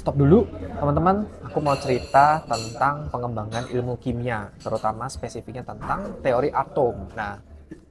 Stop dulu, teman-teman. Aku mau cerita tentang pengembangan ilmu kimia, terutama spesifiknya tentang teori atom. Nah,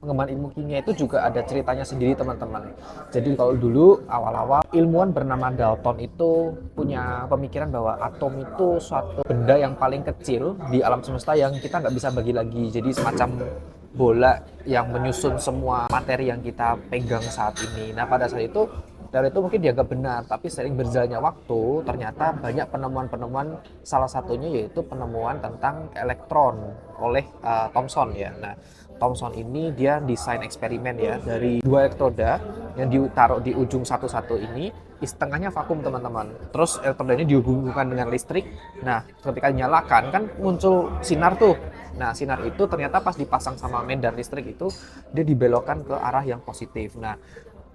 pengembangan ilmu kimia itu juga ada ceritanya sendiri, teman-teman. Jadi kalau dulu awal-awal ilmuwan bernama Dalton itu punya pemikiran bahwa atom itu suatu benda yang paling kecil di alam semesta yang kita nggak bisa bagi lagi. Jadi semacam bola yang menyusun semua materi yang kita pegang saat ini. Nah, pada saat itu teori itu mungkin dianggap benar, tapi sering berjalannya waktu ternyata banyak penemuan-penemuan, salah satunya yaitu penemuan tentang elektron oleh Thomson ya. Nah, Thomson ini dia desain eksperimen ya dari dua elektroda yang ditaruh di ujung satu-satu ini, di setengahnya vakum, teman-teman. Terus elektroda ini dihubungkan dengan listrik. Nah, ketika dinyalakan kan muncul sinar tuh. Nah, sinar itu ternyata pas dipasang sama medan listrik itu dia dibelokkan ke arah yang positif. Nah,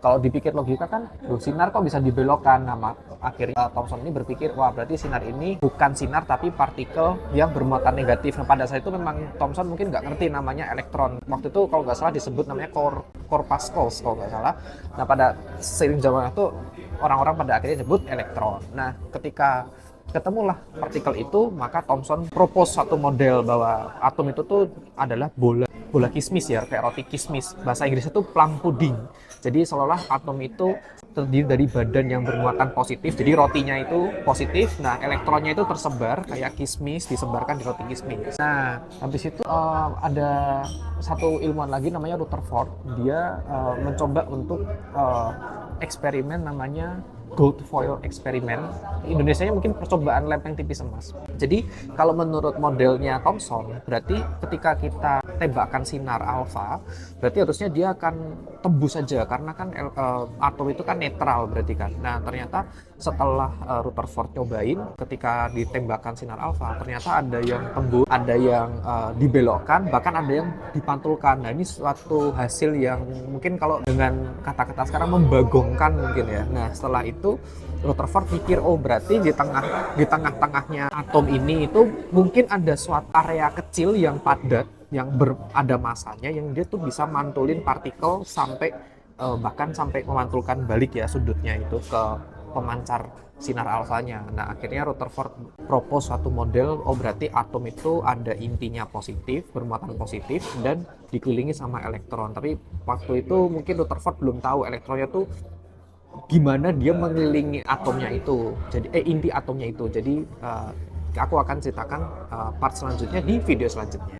kalau dipikir logika kan, sinar kok bisa dibelokkan. Nah, akhirnya Thomson ini berpikir, wah berarti sinar ini bukan sinar tapi partikel yang bermuatan negatif. Nah, pada saat itu memang Thomson mungkin nggak ngerti namanya elektron. Waktu itu kalau nggak salah disebut namanya corpuscles kalau nggak salah. Nah, pada seiring zaman itu orang-orang pada akhirnya nyebut elektron. Nah, ketika ketemulah partikel itu, maka Thomson propose satu model bahwa atom itu tuh adalah bola kismis ya, kayak roti kismis. Bahasa Inggrisnya tuh plum pudding. Jadi seolah-olah atom itu terdiri dari badan yang bermuatan positif. Jadi rotinya itu positif, nah elektronnya itu tersebar kayak kismis disebarkan di roti kismis. Nah, habis itu ada satu ilmuwan lagi namanya Rutherford. Dia mencoba untuk eksperimen namanya gold foil eksperimen. Indonesianya mungkin percobaan lempeng tipis emas. Jadi kalau menurut modelnya Thomson, berarti ketika kita tembakan sinar alfa, berarti harusnya dia akan tembus saja karena kan atom itu kan netral berarti kan. Nah, ternyata setelah Rutherford cobain, ketika ditembakkan sinar alfa, ternyata ada yang tembus, ada yang dibelokkan, bahkan ada yang dipantulkan. Nah, ini suatu hasil yang mungkin kalau dengan kata-kata sekarang membagongkan mungkin ya. Nah, setelah itu Rutherford pikir, oh berarti di tengah-tengahnya atom ini itu mungkin ada suatu area kecil yang padat, yang ada masanya, yang dia tuh bisa mantulin partikel sampai bahkan sampai memantulkan balik ya sudutnya itu ke pemancar sinar alfanya. Nah, akhirnya Rutherford propose suatu model, oh berarti atom itu ada intinya positif, bermuatan positif, dan dikelilingi sama elektron. Tapi waktu itu mungkin Rutherford belum tahu elektronnya tuh gimana dia mengelilingi atomnya itu. Jadi inti atomnya itu. Jadi aku akan ceritakan part selanjutnya di video selanjutnya.